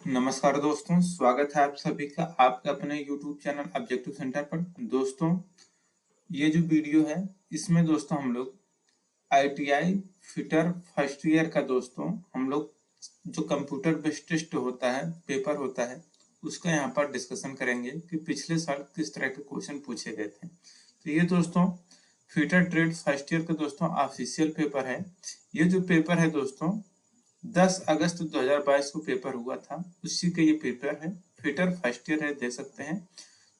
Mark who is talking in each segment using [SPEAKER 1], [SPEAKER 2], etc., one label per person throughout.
[SPEAKER 1] नमस्कार दोस्तों, स्वागत है आप सभी का आपके अपने YouTube चैनल ऑब्जेक्टिव सेंटर पर। दोस्तों, ये जो वीडियो है इसमें दोस्तों हम लोग ITI फिटर फर्स्ट ईयर का दोस्तों हम लोग जो कंप्यूटर बेस्ड टेस्ट होता है, पेपर होता है, उसका यहाँ पर डिस्कशन करेंगे कि पिछले साल किस तरह के क्वेश्चन पूछे गए थे। तो ये दोस्तों फिटर ट्रेड फर्स्ट ईयर का दोस्तों ऑफिशियल पेपर है। ये जो पेपर है दोस्तों 10 अगस्त 2022 को पेपर हुआ था, उसी का ये पेपर है। फिटर फर्स्ट ईयर है, देख सकते हैं।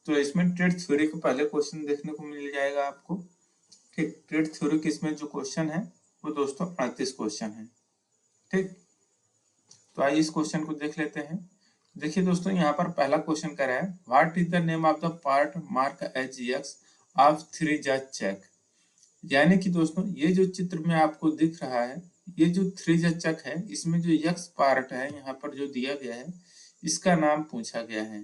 [SPEAKER 1] तो इसमें ट्रेड थ्योरी का पहले क्वेश्चन देखने को मिल जाएगा आपको। ठीक, ट्रेड थ्योरी के इसमें जो क्वेश्चन है वो दोस्तों 38 क्वेश्चन है। ठीक, तो आइए इस क्वेश्चन को देख लेते हैं। देखिए दोस्तों, यहाँ पर पहला क्वेश्चन कर रहा है, what is the name of the part mark as X of three jaw chuck. यानी कि दोस्तों ये जो चित्र में आपको दिख रहा है, ये जो थ्री चक है, इसमें जो यक्स पार्ट है यहाँ पर जो दिया गया है, इसका नाम पूछा गया है।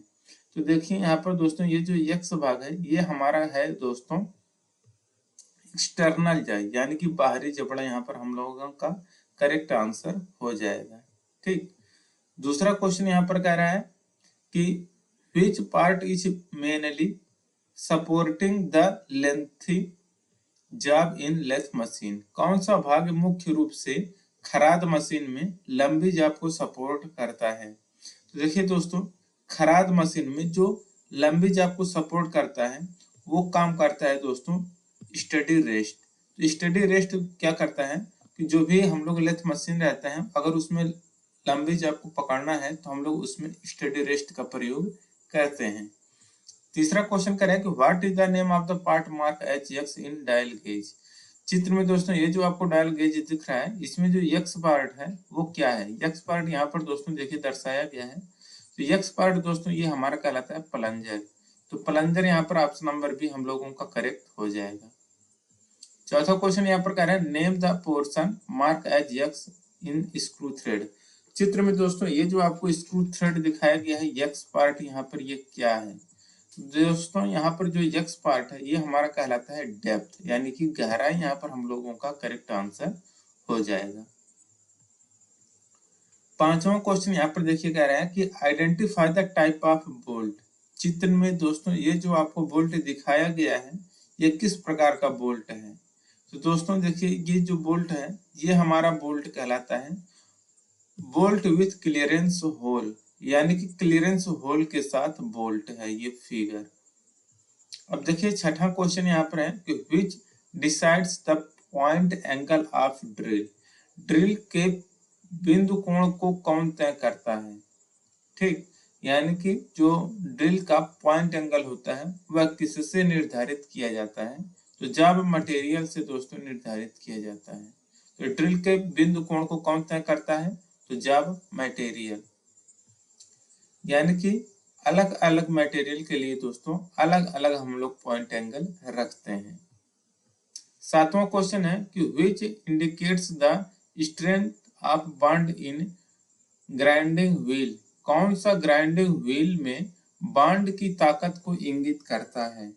[SPEAKER 1] तो देखिए यहाँ पर दोस्तों ये जो यक्स भाग है ये हमारा है दोस्तों एक्सटर्नल जाय, यानी कि बाहरी जबड़ा यहाँ पर हम लोगों का करेक्ट आंसर हो जाएगा। ठीक, दूसरा क्वेश्चन यहाँ पर कह रहा है कि which part is mainly supporting the lengthy job in lathe machine. कौन सा भाग मुख्य रूप से खराद मशीन में लंबी जॉब को सपोर्ट करता है। तो देखिए दोस्तों, खराद मशीन में जो लंबी जॉब को सपोर्ट करता है वो काम करता है दोस्तों स्टडी रेस्ट। तो स्टडी रेस्ट क्या करता है कि जो भी हम लोग लेथ मशीन रहता है, अगर उसमें लंबी जॉब को पकड़ना है तो हम लोग उसमें स्टडी रेस्ट का प्रयोग करते हैं। तीसरा क्वेश्चन कर रहा है कि what is the name of the part mark H x in dial gauge. चित्र में दोस्तों ये जो आपको डायल गेज दिख रहा है, इसमें जो यक्स पार्ट है वो क्या है। यक्स पार्ट यहाँ पर दोस्तों देखिए दर्शाया गया है। तो यक्स पार्ट दोस्तों ये हमारा कहलाता है प्लंजर। तो प्लंजर यहाँ पर ऑप्शन नंबर बी हम लोगों का करेक्ट हो जाएगा। चौथा क्वेश्चन यहाँ पर कह रहा है, name the portion mark as X in screw thread. चित्र में दोस्तों ये जो आपको स्क्रू थ्रेड दिखाया गया है, यक्स पार्ट यहाँ पर ये क्या है। दोस्तों यहाँ पर जो यक्स पार्ट है ये हमारा कहलाता है डेप्थ, यानी कि गहराई। यहाँ पर हम लोगों का करेक्ट आंसर हो जाएगा। पांचवा क्वेश्चन यहाँ पर देखिए कह रहा है कि identify the type of bolt. चित्र में दोस्तों ये जो आपको बोल्ट दिखाया गया है ये किस प्रकार का बोल्ट है। तो दोस्तों देखिए ये जो बोल्ट है ये हमारा बोल्ट कहलाता है बोल्ट विथ क्लियरेंस होल, यानी कि क्लियरेंस होल के साथ बोल्ट है ये फिगर। अब देखिए छठा क्वेश्चन यहाँ पर है कि विच decides the point angle of drill. Drill के बिंदु कोण को कौन तय करता है। ठीक, यानी कि जो ड्रिल का पॉइंट एंगल होता है वह किससे निर्धारित किया जाता है। तो जॉब मटेरियल से दोस्तों निर्धारित किया जाता है। तो ड्रिल के बिंदु कोण को कौन तय करता है, तो जॉब मटेरियल। यानी कि अलग अलग मटेरियल के लिए दोस्तों अलग अलग हम लोग पॉइंट एंगल रखते हैं। सातवां क्वेश्चन है कि which indicates the strength of bond in grinding wheel. कौन सा ग्राइंडिंग व्हील में बॉन्ड की ताकत को इंगित करता है।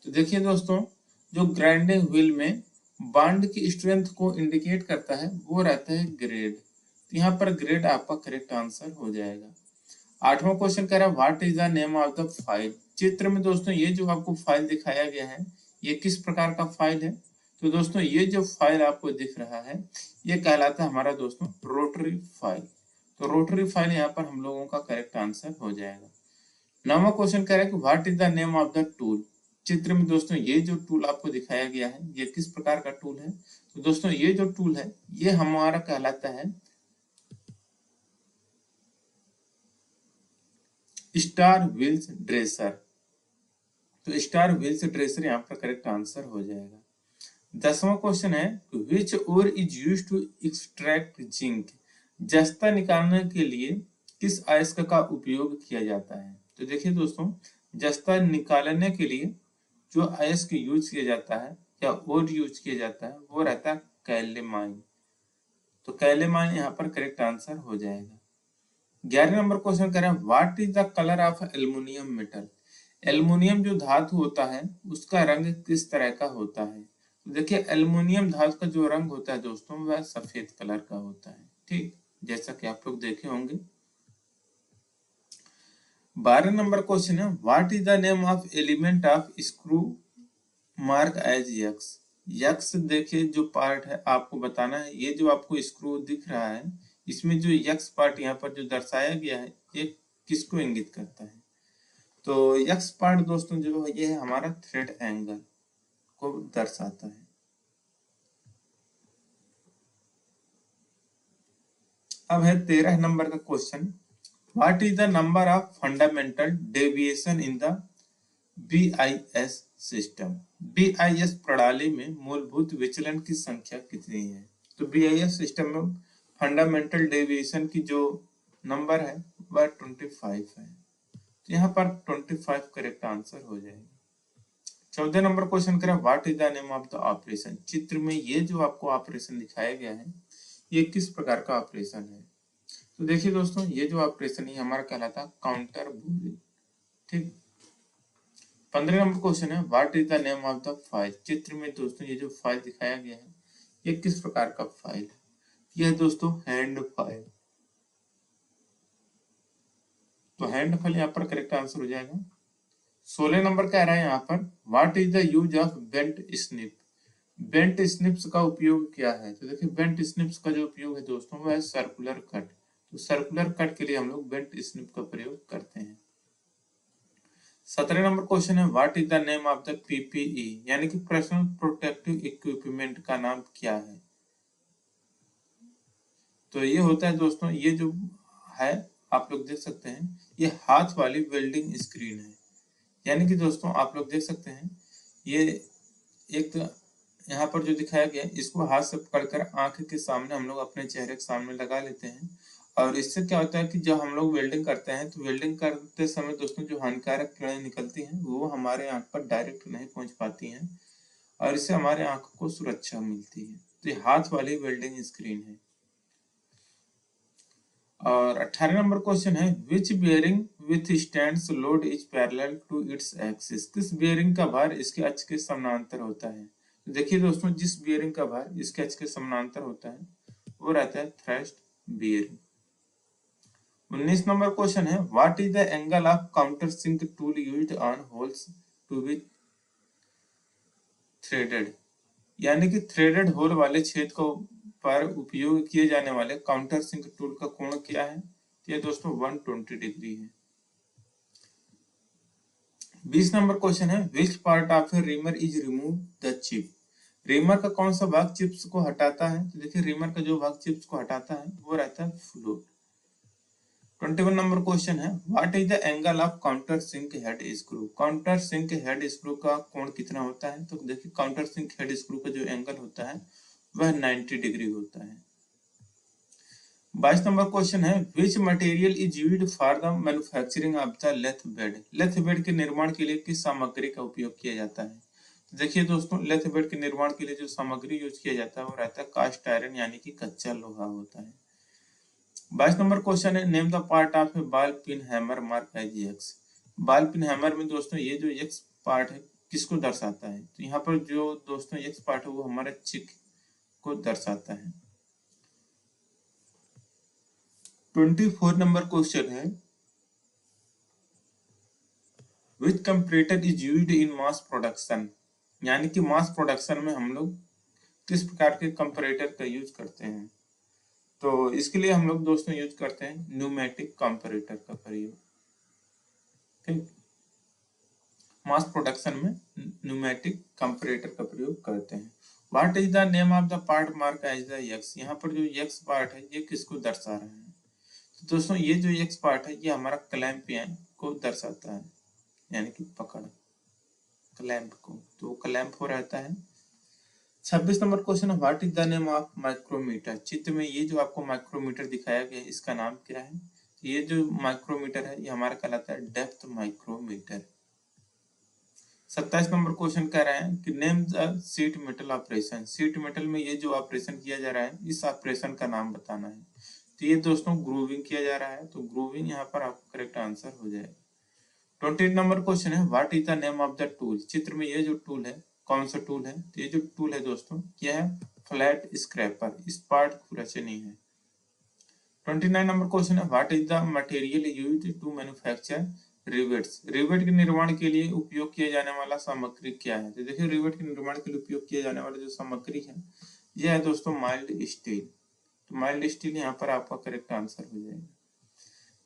[SPEAKER 1] तो देखिए दोस्तों, जो ग्राइंडिंग व्हील में बॉन्ड की स्ट्रेंथ को इंडिकेट करता है वो रहता है ग्रेड। तो यहाँ पर ग्रेड आपका करेक्ट आंसर हो जाएगा। आठवां क्वेश्चन कह रहा है what is the name of the file. चित्र में दोस्तों ये जो आपको फाइल दिखाया गया है ये किस प्रकार का फाइल है। तो दोस्तों ये जो फाइल आपको दिख रहा है ये कहलाता है हमारा दोस्तों रोटरी फाइल। तो रोटरी फाइल यहाँ पर हम लोगों का करेक्ट आंसर हो जाएगा। नौवां क्वेश्चन कह रहा है कि what is the name of the tool. चित्र में दोस्तों ये जो टूल आपको दिखाया गया है ये किस प्रकार का टूल है। तो दोस्तों ये जो टूल है ये हमारा कहलाता है स्टार व्हील्स ड्रेसर। तो स्टार व्हील्स ड्रेसर यहाँ पर करेक्ट आंसर हो जाएगा। 10वां क्वेश्चन है which ore is used to extract zinc. जस्ता निकालने के लिए किस अयस्क का उपयोग किया जाता है। तो देखिए दोस्तों, जस्ता निकालने के लिए जो अयस्क यूज किया जाता है या ओर यूज किया जाता है वो रहता है कैलेमाइन। तो कैलेमाइन यहाँ पर करेक्ट आंसर हो जाएगा। 11 नंबर क्वेश्चन करें what is the colour of aluminium metal. Aluminium जो धातु होता है उसका रंग किस तरह का होता है। तो देखिए एल्युमिनियम धातु का जो रंग होता है दोस्तों वह सफेद कलर का होता है। ठीक, जैसा कि आप लोग देखे होंगे। 12 नंबर क्वेश्चन है, what is the name of element of screw mark as X. X देखिए जो पार्ट है आपको बताना है, ये जो आपको स्क्रू दिख रहा है इसमें जो यक्स पार्ट यहाँ पर जो दर्शाया गया है ये किसको इंगित करता है। तो यक्स पार्ट दोस्तों जो है ये है हमारा थ्रेड एंगल को दर्शाता है। अब है 13 नंबर का question, what is the number of fundamental deviation in the BIS system. BIS प्रणाली में मूलभूत विचलन की संख्या कितनी है। तो BIS सिस्टम में फंडामेंटल डेविएशन की जो नंबर है वह 25 है। तो यहाँ पर 25 करेक्ट आंसर हो जाएगा। 14 नंबर क्वेश्चन करें, what is the name of the operation. चित्र में ये जो आपको ऑपरेशन दिखाया गया है ये किस प्रकार का ऑपरेशन है। तो देखिए दोस्तों ये जो ऑपरेशन है हमारा कहलाता काउंटर बूलियन। ठीक। 15 नंबर क्वेश्चन है, what is the name of the file. चित्र में दोस्तों ये जो फाइल दिखाया गया है ये किस प्रकार का फाइल है। यह दोस्तों हैंड फाइल। तो हैंड फाइल यहाँ पर करेक्ट आंसर हो जाएगा। 16 नंबर कह रहा है यहाँ पर, what is the use of bent snip. Bent snips का उपयोग क्या है। तो देखिए बेंट स्निप्स का जो उपयोग है दोस्तों वह है सर्कुलर कट। तो सर्कुलर कट के लिए हम लोग बेंट स्निप का प्रयोग करते हैं। 17 नंबर क्वेश्चन है, what is the name of the PPE यानी कि पर्सनल प्रोटेक्टिव इक्विपमेंट का नाम क्या है। तो ये होता है दोस्तों ये जो है आप लोग देख सकते हैं ये हाथ वाली वेल्डिंग स्क्रीन है। यानी कि दोस्तों आप लोग देख सकते हैं ये एक यहाँ पर जो दिखाया गया है इसको हाथ से पकड़कर आंख के सामने हम लोग अपने चेहरे के सामने लगा लेते हैं और इससे क्या होता है कि जब हम लोग वेल्डिंग करते हैं तो वेल्डिंग करते समय दोस्तों जो हानिकारक किरणें निकलती हैं वो हमारे आंख पर डायरेक्ट नहीं पहुंच पाती हैं और इससे हमारे आंख को सुरक्षा मिलती है। तो ये हाथ वाली वेल्डिंग स्क्रीन है। और 18 नंबर क्वेश्चन है, which bearing withstands load is parallel to its axis. किस बियरिंग का भार इसके अक्ष के समानांतर होता है। तो देखिए दोस्तों जिस बियरिंग का भार इसके अक्ष के समानांतर होता है वो रहता है थ्रस्ट बियरिंग। 19 नंबर क्वेश्चन है, what is the angle of counter sink tool used on holes to be threaded. यानी कि थ्रेडेड होल वाले छेद को पर उपयोग किए जाने वाले काउंटर सिंक टूल का कोण क्या है। ये दोस्तों 120 डिग्री है। 20 नंबर क्वेश्चन है, which part of A reamer is remove the chip. Reamer का कौन सा भाग चिप्स को हटाता है। तो देखिए रीमर का जो भाग चिप्स को हटाता है वो रहता है फ्लोट। 21 नंबर क्वेश्चन है, what is the angle of counter sink head screw. Counter sink head screw का कोण कितना होता है। तो देखिए काउंटर सिंक हेड स्क्रू का जो एंगल होता है वह 90 डिग्री होता है। 22 नंबर क्वेश्चन है, which material is used for the manufacturing of the lathe bed. Lathe bed के निर्माण के लिए किस सामग्री का उपयोग किया जाता है। तो देखिए दोस्तों लेथ बेड के निर्माण के लिए जो सामग्री यूज किया जाता है वो रहता है कास्ट आयरन यानी कि कच्चा लोहा होता है। 22 नंबर क्वेश्चन है, name the part of a ball pin hammer mark as X. Ball pin hammer में दोस्तों ये जो एक्स पार्ट है किसको दर्शाता है। तो यहाँ पर जो दोस्तों एक्स पार्ट है वो हमारे चिक को दर्शाता है। 24 नंबर क्वेश्चन है, which comparator is used in mass production. यानी कि मास प्रोडक्शन में हम लोग किस प्रकार के कंपैरेटर का यूज करते हैं। तो इसके लिए हम लोग दोस्तों यूज करते हैं न्यूमेटिक कंपैरेटर का प्रयोग। ठीक, मास प्रोडक्शन में न्यूमेटिक कंपैरेटर का प्रयोग करते हैं। What is the name of the part mark as the X. यहाँ पर जो एक्स पार्ट है ये किसको दर्शा रहा है। तो दोस्तों ये जो एक्स पार्ट है ये हमारा क्लैंपियन को दर्शाता है यानी कि पकड़ क्लैंप को। तो क्लैंप हो रहता है। 26 नंबर क्वेश्चन है, what is the name of micrometer. चित्र में ये जो आपको माइक्रोमीटर दिखाया गया है इसका नाम क्या है। ये जो माइक्रोमीटर है ये हमारा कहलाता है डेप्थ माइक्रोमीटर। 27 नंबर क्वेश्चन कह रहे हैं कि name the sheet metal operation. Sheet metal में ये जो ऑपरेशन किया जा रहा है इस ऑपरेशन का नाम बताना है। तो ये दोस्तों ग्रूविंग किया जा रहा है। तो ग्रूविंग यहाँ पर आपका करेक्ट आंसर हो जाएगा। 28 नंबर क्वेश्चन है, what is the name of the tool. चित्र में ये जो टूल है कौन सा टूल है। तो ये जो टूल है दोस्तों यह है फ्लैट स्क्रैपर। इस पार्ट खुरचनी है। 29 नंबर क्वेश्चन है, what is the material used to manufacture rivets. Rivet के निर्माण के लिए उपयोग किया जाने वाला सामग्री क्या है? तो देखिए रिवेट के निर्माण के लिए उपयोग किया जाने वाला जो सामग्री है यह है दोस्तों माइल्ड स्टील। तो माइल्ड स्टील यहाँ पर आपका करेक्ट आंसर हो जाएगा।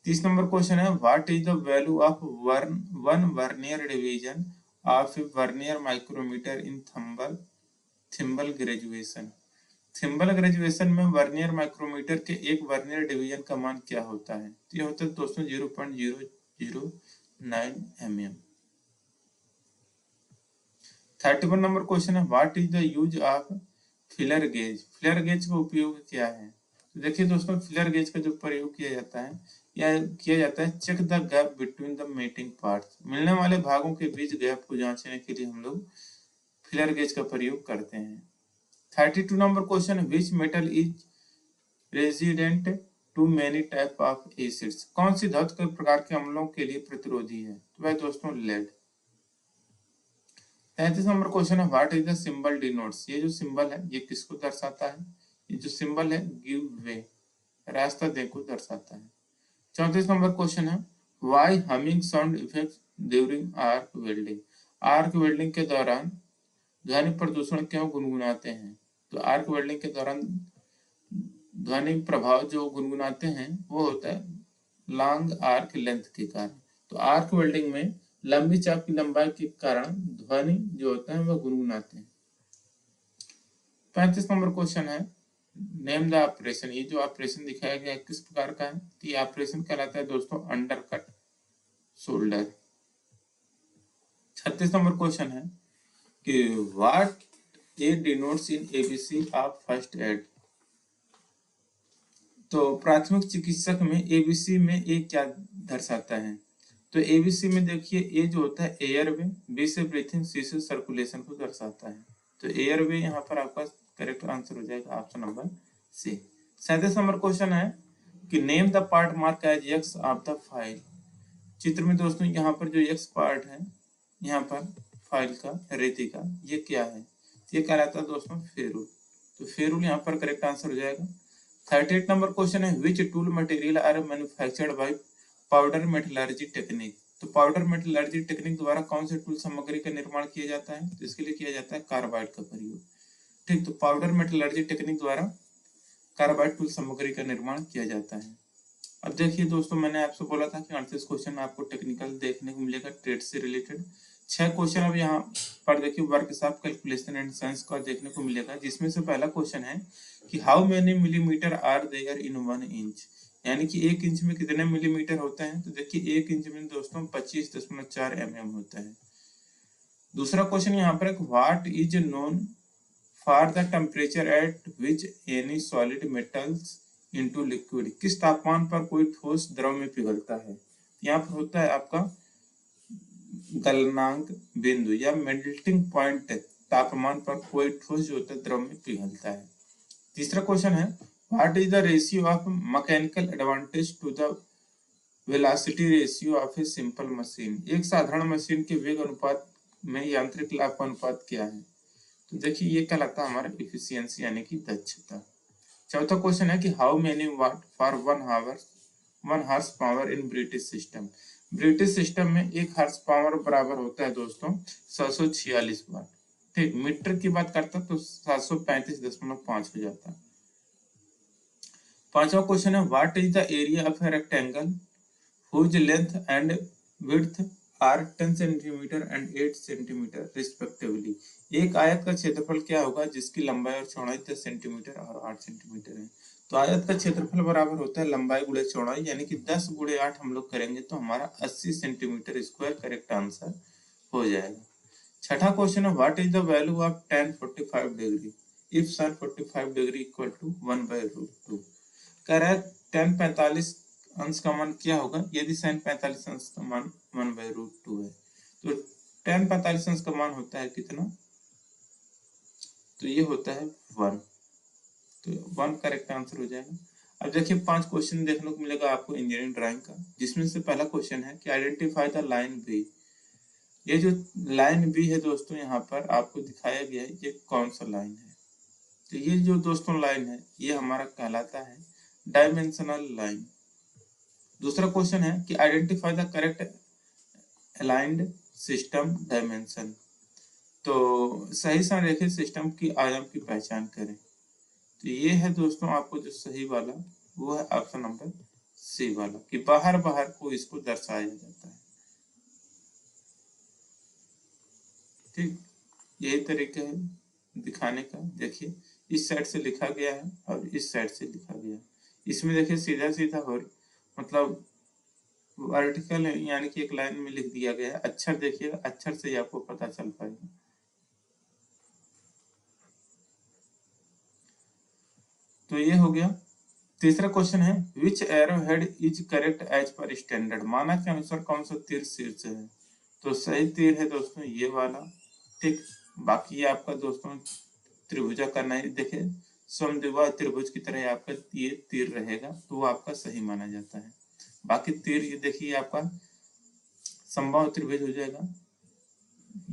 [SPEAKER 1] 30 नंबर क्वेश्चन है, what is the value of one vernier division of vernier micrometer in thimble graduation. Thimble graduation में वर्नियर माइक्रोमीटर के एक वर्नियर डिवीजन का मान क्या होता है? तो ये होता है दोस्तों 0.009 mm। 31 नंबर क्वेश्चन है, what is the use of filler gauge. Filler gauge का उपयोग क्या है? तो देखिए दोस्तों फिलर गेज का जो प्रयोग किया जाता है या किया जाता है check the gap between the meeting parts. मिलने वाले भागों के बीच गैप को जांचने के लिए हम लोग फिलर गेज का प्रयोग करते हैं। 32 number question, which metal is resident to many type of acids. कौन सी धातु के प्रकार के अम्लों के लिए प्रतिरोधी है? तो वह दोस्तों लेड। 33 नंबर क्वेश्चन है, what is the symbol denotes. ये जो सिंबल है ये किसको दर्शाता है? ये जो सिंबल है गिव वे, रास्ता दे को दर्शाता है। 34 नंबर क्वेश्चन है, why humming sound effect during arc welding. Arc welding के दौरान ध्वनि प्रदूषण क्यों गुनगुनाते हैं? तो आर्क वेल्डिंग के दौरान ध्वनि प्रभाव जो गुनगुनाते हैं वो होता है लॉन्ग आर्क लेंथ के कारण। तो आर्क वेल्डिंग में लंबी चाप की लंबाई के कारण ध्वनि जो होता है वह गुनगुनाते हैं। 35 नंबर क्वेश्चन है, नेम द ऑपरेशन। ये जो ऑपरेशन दिखाया गया है किस प्रकार का है? तो ये ऑपरेशन कहलाता है दोस्तों अंडरकट शोल्डर। 36 नंबर क्वेश्चन है कि what A denotes in ABC of first aid. तो प्राथमिक चिकित्सक में एबीसी में ए क्या दर्शाता है? तो एबीसी में देखिए ए जो होता है एयरवे, बी से ब्रीथिंग, सी से सर्कुलेशन को दर्शाता है। तो एयरवे यहाँ पर आपका करेक्ट आंसर हो जाएगा option number C. 37 number question है कि name the part mark as X of the file. चित्र में दोस्तों यहाँ पर जो एक्स पार्ट है यहाँ पर फाइल का रेती का ये क्या है? ये कहलाता है दोस्तों फेरूल। तो फेरूल यहाँ पर करेक्ट आंसर हो जाएगा। 38 नंबर क्वेश्चन है, which tool material are manufactured by powder metallurgy technique. तो पाउडर मेटलर्जी टेक्निक द्वारा कौन से टूल सामग्री का निर्माण किया जाता है? तो इसके लिए किया जाता है कार्बाइड का प्रयोग। ठीक, तो पाउडर मेटलर्जी टेक्निक द्वारा कार्बाइड टूल सामग्री का निर्माण किया जाता है। अब देखिए दोस्तों मैंने आपसे बोला था कि 38 क्वेश्चन में आपको टेक्निकल देखने को मिलेगा ट्रेड से रिलेटेड। 6 क्वेश्चन अब यहाँ पर देखिए वर्कशॉप कैलकुलेशन एंड साइंस का देखने को मिलेगा, जिसमें से पहला क्वेश्चन है कि how many millimetre are there in 1 inch. यानी कि 1 इंच में कितने मिलीमीटर होते हैं? तो देखिए 1 इंच में दोस्तों 25.4 mm होता है। दूसरा क्वेश्चन यहाँ पर what is known for the temperature at which any solid metals into liquid. किस तापमान पर कोई ठोस द्रव में पिघलता है? यहाँ पर होता है आपका गलनांक बिंदु या मेल्टिंग पॉइंट तापमान पर कोई ठोस जो होता है द्रव में पिघलता है। तीसरा क्वेश्चन है, what is the ratio of mechanical advantage to the velocity ratio of a simple machine. एक साधारण मशीन के वेग अनुपात में यांत्रिक लाभ का अनुपात क्या है? तो देखिए ये कहलाता है हमारा इफिशियंसी यानी कि दक्षता। चौथा क्वेश्चन है कि how many watt for 1 horse power in British system. British system में 1 हॉर्स पावर बराबर होता है दोस्तों 746 वाट। ठीक, मीटर की बात करता तो 735.5 हो जाता। पांचवा क्वेश्चन है, what is the area of a rectangle whose length and width are 10 centimetre and 8 centimetre respectively. एक आयत का क्षेत्रफल क्या होगा जिसकी लंबाई और चौड़ाई 10 सेंटीमीटर और 8 सेंटीमीटर है? तो आयत का क्षेत्रफल बराबर होता है लंबाई गुणे चौड़ाई, यानी कि 10 गुणे 8 हम लोग करेंगे तो हमारा 80 सेंटीमीटर स्क्वायर करेक्ट आंसर हो जाएगा। छठा क्वेश्चन है, what is the value of tan 45 degree if sin 45 degree equal to 1/√2। कह रहा है tan 45 अंश का मान क्या होगा यदि sin 45 अंश का मान 1/√2 है। तो tan 45 अंश का मान होता है कितना? तो ये होता है 1। तो 1 करेक्ट आंसर हो जाएगा। अब देखिए 5 क्वेश्चन देखने को मिलेगा आपको इंजीनियरिंग ड्राइंग का, जिसमें से पहला क्वेश्चन है कि आइडेंटिफाई द लाइन बी। ये जो लाइन बी है दोस्तों यहाँ पर आपको दिखाया गया है, ये कौन सा लाइन है? तो ये जो दोस्तों लाइन है ये हमारा कहलाता है डायमेंशनल लाइन। दूसरा क्वेश्चन है कि identify the correct aligned system dimension. तो सही संरेखित सिस्टम की आयाम की पहचान करें। तो ये है दोस्तों आपको जो सही वाला वो है ऑप्शन नंबर सी वाला, कि बाहर बाहर को इसको दर्शाया जाता है। ठीक, यही तरीका है दिखाने का। देखिए इस साइड से लिखा गया है और इस साइड से लिखा गया है। इसमें देखिए सीधा सीधा हो मतलब वर्टिकल यानी कि एक लाइन में लिख दिया गया है। अक्षर देखिएगा, अक्षर से ही आपको पता चल पाएगा। तो ये हो गया। तीसरा क्वेश्चन है which arrow head is correct as per standard. मानक के अनुसार कौन सा तीर शीर्ष है। तो सही तीर है दोस्तों ये वाला। ठीक, बाकी ये आपका दोस्तों त्रिभुजा करना है। देखिए समद्विबाहु त्रिभुज की तरह आपका ये तीर रहेगा, तो वो आपका सही माना जाता है। बाकी तीर ये देखिए आपका समबाहु त्रिभुज हो जाएगा,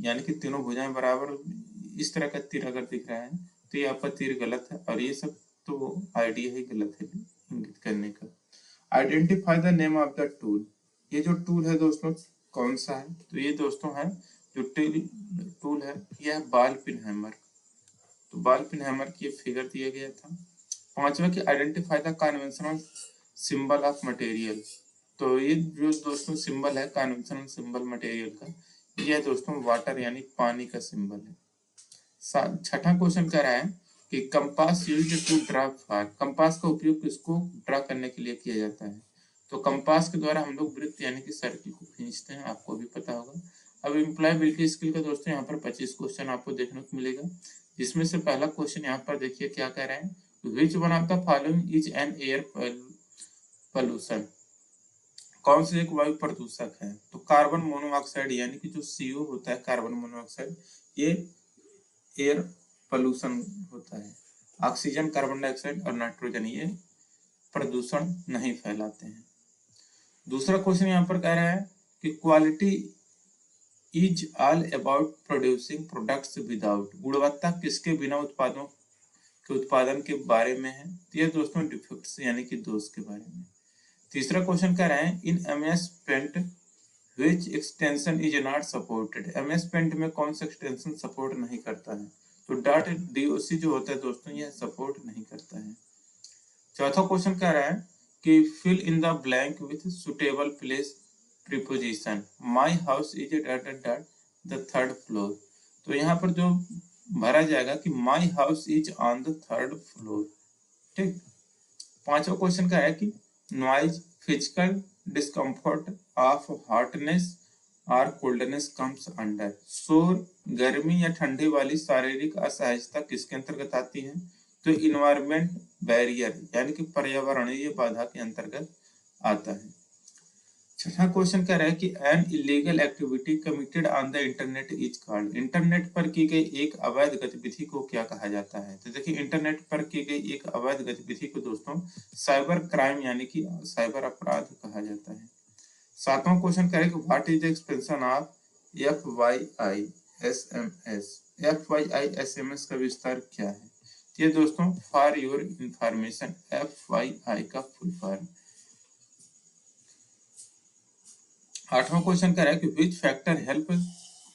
[SPEAKER 1] यानी कि तीनों भुजाएं बराबर इस तरह का तीर अगर दिख रहा है तो ये आपका तीर गलत है, और ये सब तो आइडिया ही गलत है इंगित करने का। Identify the name of the tool. ये जो टूल है दोस्तों कौन सा है। तो ये दोस्तों है जो टूल है यह बॉल पिन हैमर। तो बॉल पिन हैमर की फिगर दिया गया था। पांचवा की identify the conventional symbol of material. तो ये जो दोस्तों सिंबल है कन्वेंशनल सिंबल मटेरियल का, यह दोस्तों वाटर यानी पानी का सिंबल है। छठा क्वेश्चन कह रहा है कि compass used to draw far. Compass का उपयोग किसको ड्रा करने के लिए किया जाता है। तो कंपास के द्वारा हम लोग वृत्त यानी कि सर्किल को खींचते हैं, आपको भी पता होगा। अब इम्प्लॉयबिलिटी स्किल का दोस्तों यहाँ पर 25 क्वेश्चन आपको देखने को मिलेगा, जिसमें से पहला क्वेश्चन यहाँ पर देखिए क्या कह रहे हैं। Which one of the following is an air pollution. कौन सा एक वायु प्रदूषक है। तो कार्बन मोनोऑक्साइड यानी कि जो CO होता है कार्बन मोनोऑक्साइड, ये एयर पोल्यूशन होता है। ऑक्सीजन, कार्बन डाइऑक्साइड और नाइट्रोजन ये प्रदूषण नहीं फैलाते हैं। दूसरा क्वेश्चन यहाँ पर कह रहा है कि quality is all about producing products without. गुणवत्ता किसके बिना उत्पादों के उत्पादन के बारे में है। तो ये दोस्तों डिफेक्ट्स यानी कि दोष के बारे में। तीसरा क्वेश्चन कह रहे हैं in MS paint which extension is not supported. MS paint में कौन सा एक्सटेंशन सपोर्ट नहीं करता है। तो .doc जो होता है दोस्तों यह सपोर्ट नहीं करता है। चौथा क्वेश्चन कह रहा है कि fill in the blank with suitable place preposition. My house is the third floor. तो यहाँ पर जो भरा जाएगा कि my house is on the third floor. ठीक, पांचवा क्वेश्चन का है कि noise physical discomfort of hotness और कोल्डनेस कम्स अंडर। शोर गर्मी या ठंडी वाली शारीरिक असहजता किसके अंतर्गत आती है। तो इन्वायरमेंट बैरियर यानी कि पर्यावरणीय बाधा के अंतर्गत आता है। छठा क्वेश्चन कह रहा है कि an illegal activity committed on the internet is called. Internet पर की गई एक अवैध गतिविधि को क्या कहा जाता है। तो देखिए इंटरनेट पर की गई एक अवैध गतिविधि को दोस्तों साइबर क्राइम यानी कि साइबर अपराध कहा जाता है। सातवां क्वेश्चन कह रहा है कि what is the expansion of FYISMS। FYISMS का विस्तार क्या है। ये दोस्तों फॉर योर इंफॉर्मेशन FYI का फुल फॉर्म। आठवां क्वेश्चन कह रहा है कि which factor help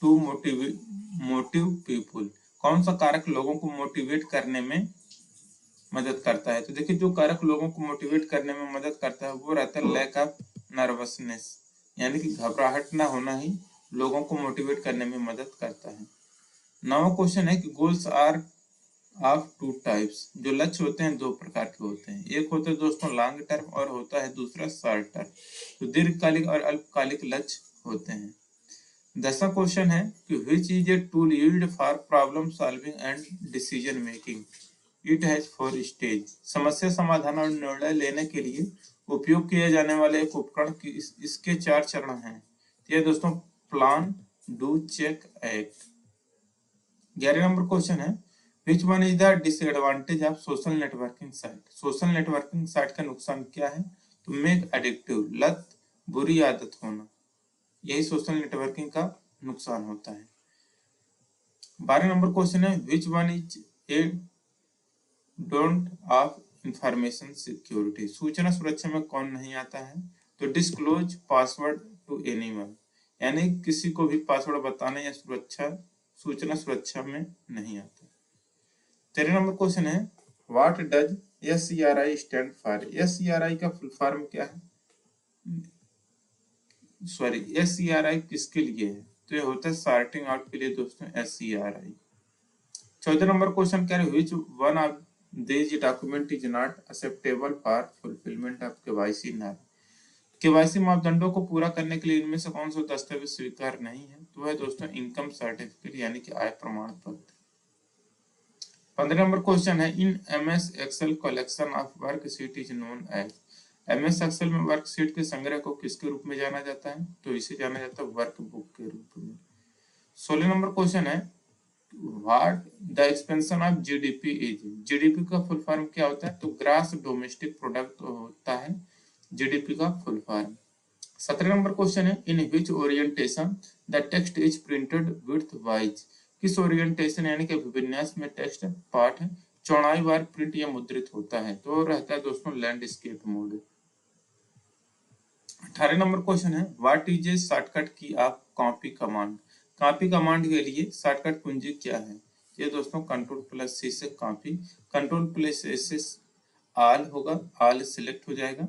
[SPEAKER 1] to motive people. कौन सा कारक लोगों को मोटिवेट करने में मदद करता है। तो देखिए जो कारक लोगों को मोटिवेट करने में मदद करता है वो रहता है लैक ऑफ नर्वसनेस, यानी कि घबराहट ना होना ही लोगों को मोटिवेट करने में मदद करता है। नौवां क्वेश्चन है कि goals are of two types. जो लक्ष्य होते हैं दो प्रकार के होते हैं, एक होता है दोस्तों लॉन्ग टर्म और होता है दूसरा शॉर्ट टर्म। तो दीर्घकालिक और अल्पकालिक लक्ष्य होते हैं। 10वां क्वेश्चन है कि which is a tool used for problem solving and decision making. It has 4 stage. समस्या समाधान और निर्णय लेने के लिए उपयोग किए जाने वाले एक उपकरण की इसके 4 चरण हैं। ये दोस्तों plan, do, check, act. 11 number question है which one is the disadvantage of social networking site. Social networking site का नुकसान क्या है। तो मेक एडिक्टिव, लत, बुरी आदत होना, यही सोशल नेटवर्किंग का नुकसान होता है। 12 नंबर क्वेश्चन है which one is a don't of information security, सूचना सुरक्षा में कौन नहीं आता है? तो डिस्क्लोज पासवर्ड टू एनीवन, यानी किसी को भी पासवर्ड बताने या सूचना सुरक्षा में नहीं आता। 13 नंबर क्वेश्चन है what does SCRI stand for? SCRI का फुल फॉर्म क्या है? सॉरी, SCRI किसके लिए है? तो ये होता है सॉर्टिंग आउट के लिए दोस्तों SCRI। 14 नंबर क्वेश्चन क्या है which one of this document is not acceptable for fulfilment of KYC norm? KYC मापदंडों को पूरा करने के लिए इनमें से कौन सा दस्तावेज स्वीकार नहीं है? तो है दोस्तों इनकम सर्टिफिकेट यानी कि आय प्रमाण पत्र। 15 नंबर क्वेश्चन है in MS Excel collection of worksheet is known as? MS Excel में वर्कशीट के संग्रह को किसके रूप में जाना जाता है? तो इसे जाना जाता है वर्कबुक के रूप में। 16 नंबर क्वेश्चन है what the expansion of GDP is? GDP का फुल फॉर्म क्या होता है? तो ग्रॉस डोमेस्टिक प्रोडक्ट होता है GDP का फुल फॉर्म। 17 नंबर क्वेश्चन है in which orientation the text is printed width wise? किस ओरिएंटेशन यानी कि विन्यास में टेक्स्ट पाठ चौड़ाई वार प्रिंट या मुद्रित होता है? तो रहता है दोस्तों लैंडस्केप मोड। 18 नंबर क्वेश्चन है व्हाट इज ए शॉर्टकट की of copy command? Copy command के लिए शॉर्टकट कुंजी क्या है? ये दोस्तों Ctrl+C से कॉपी, Ctrl+S से ऑल होगा, ऑल सिलेक्ट हो जाएगा,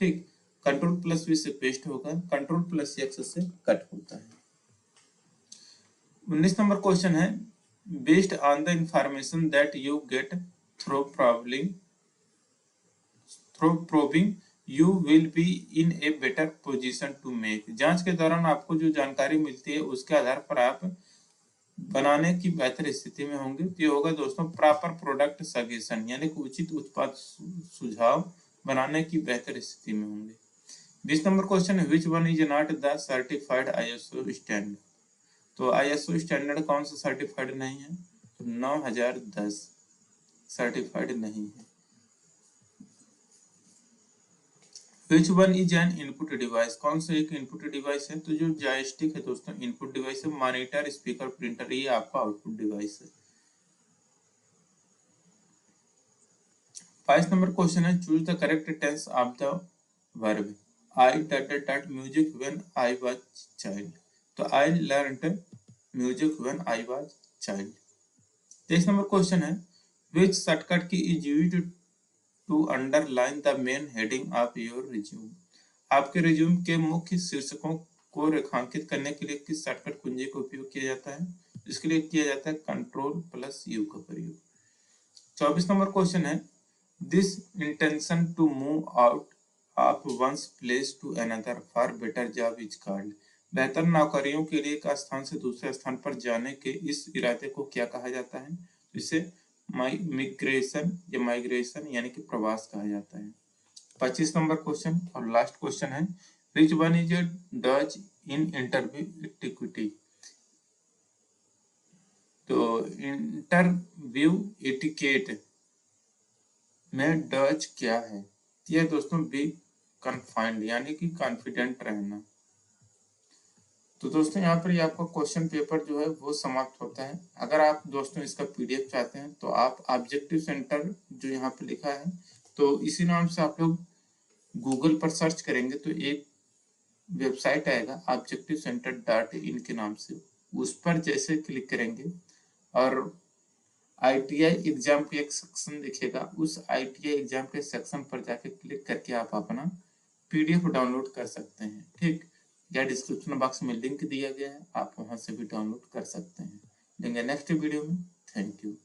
[SPEAKER 1] ठीक। Ctrl+V से पेस्ट होगा, Ctrl+X से कट होता है। 19 नंबर क्वेश्चन है based on the information that you get through probing you will be in a better position to make. जांच के दौरान आपको जो जानकारी मिलती है उसके आधार पर आप बनाने की बेहतर स्थिति में होंगे। तो ये होगा दोस्तों प्रॉपर प्रोडक्ट सजेशन, यानी कि उचित उत्पाद सुझाव बनाने की बेहतर स्थिति में होंगे। 20 नंबर क्वेश्चन है which one is not the certified ISO standard? तो ISO स्टैंडर्ड कौन सा सर्टिफाइड नहीं है? तो 9010 सर्टिफाइड नहीं है। Which one is an input device? कौन सा एक इनपुट डिवाइस है? तो जो जॉयस्टिक है दोस्तों इनपुट डिवाइस है, मॉनिटर, स्पीकर, प्रिंटर ये आपका आउटपुट डिवाइस है। 5 नंबर क्वेश्चन है choose the correct tense of the verb I music when I was child. तो I learned music when I was child. 23 number question है which shortcut key is used to underline the main heading of your resume? आपके resume के मुख्य शीर्षकों को रेखांकित करने के लिए किस शॉर्टकट कुंजी का उपयोग किया जाता है? इसके लिए किया जाता है Ctrl+U का प्रयोग। 24 नंबर क्वेश्चन है this intention to move out of one's place to another for better job is called? बेहतर नौकरियों के लिए एक स्थान से दूसरे स्थान पर जाने के इस इरादे को क्या कहा जाता है? इसे माइग्रेशन यानी कि प्रवास कहा जाता है। 25 नंबर क्वेश्चन और लास्ट क्वेश्चन है which one is dutch in interview etiquette? तो इंटरव्यू एटिकेट में डच क्या है? यह दोस्तों बी कन्फाइंड यानी कि कॉन्फिडेंट रहना। तो दोस्तों यहाँ पर ये आपका क्वेश्चन पेपर जो है वो समाप्त होता है। अगर आप दोस्तों इसका PDF चाहते हैं तो आप ऑब्जेक्टिव सेंटर जो यहाँ पे लिखा है तो इसी नाम से आप लोग गूगल पर सर्च करेंगे तो एक वेबसाइट आएगा objectivecenter.in के नाम से, उस पर जैसे क्लिक करेंगे और ITI एग्जाम का एक सेक्शन दिखेगा, उस ITI एग्जाम के सेक्शन पर जाके क्लिक करके आप अपना PDF डाउनलोड कर सकते हैं, ठीक। या डिस्क्रिप्शन बॉक्स में लिंक दिया गया है, आप वहां से भी डाउनलोड कर सकते हैं। लेंगे नेक्स्ट वीडियो में। Thank you.